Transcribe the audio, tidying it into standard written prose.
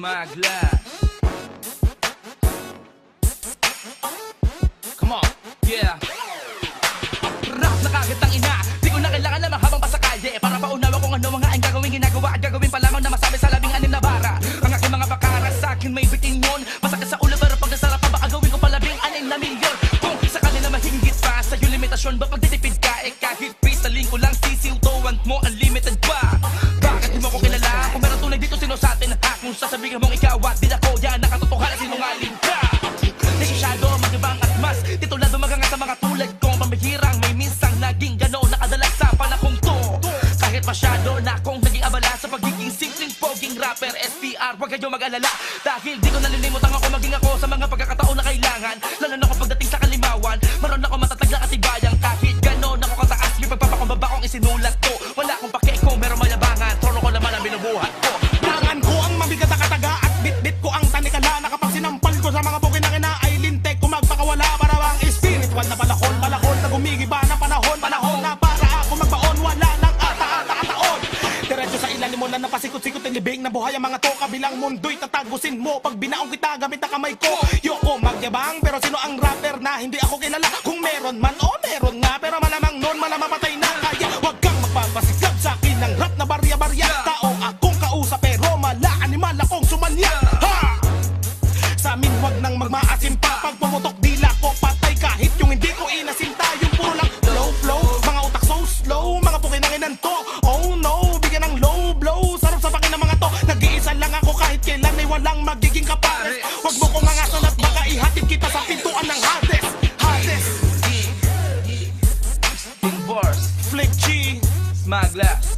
Smagla. Come on, yeah. Rap na kagad ang ina. Di ko na kailangan na mahabang pa sa kalye para paunawa kung ano mga ang gagawin ginagawa at gagawin pa lamang na masabi sa labing-anim na bara. Ang aking mga bakara sa akin may bitin yun. Masakit sa ulo pero pag nasarap pa baka gawin ko pa labing-anim na milyon. Kung sa kanila mahingit pa sa iyong limitasyon ba pagtitipid ka kahit pistaling ko lang sisiw to want mo unlimited pa. Bakit di mo ko kilala? Kung meron tunay dito sino sa atin ha? Kung sasabihin mong ikaw at di ako yan nakatotohanan sinungaling ka. Nasisyado magibang at mas titulado maganga sa mga tulad kong pambihirang may minsang naging gano'n nakadalas sa panahong to. Kahit masyado na akong naging abala sa pagiging simpleng poging rapper SPR, wag kayo mag-alala dahil di ko nalilimutan ako maging ako sa mga pagkakataon na kailangan. Lalo na kung pagdating sa kalimawan maroon ako matatag na katibayan kahit gano'n ako kataas. May pagpapakumbaba kong isinulat ko. Wala akong pake kung meron mayabangan, trono ko naman ang binubuhat ko. Tangan ko ang mabigat na kataga at bit-bit ko ang tanikala na kapag sinampal ko sa mga bukin na kina ay lintek ko magpakawala para bang spiritual na balakon na gumigiba ng panahon na para ako magbaon wala nang ata-ata-ataon. Diretso sa ilalim mo na napasikot-sikot ang libing na buhay ang mga to kabilang mundo'y tatagusin mo pag binaong kita gamit ang kamay ko. Yoko magyabang pero sino ang rapper na hindi ako kilala? Kung meron man o meron nga pero malamang nun malamang patay na kaya wag kang magpapasikab sa akin ng rap na barya-barya. Tao akong kausap pero mala animal akong sumanya. Ha! Sa amin wag nang magmaasim pa. Pag pumutok dila ko patay kahit yung hindi ko inasinta. Yung puro lang flow mga utak so slow, mga pukinanginan to. Oh no, bigyan ng low blow. Sarap sa pakin ng mga to. Nag-iisa lang ako kahit kailan ay walang magiging kapares. Wag mo kong angasan at baka ihatid kita sa pintuan ng Hades. Team Force, Flick G, Smagla.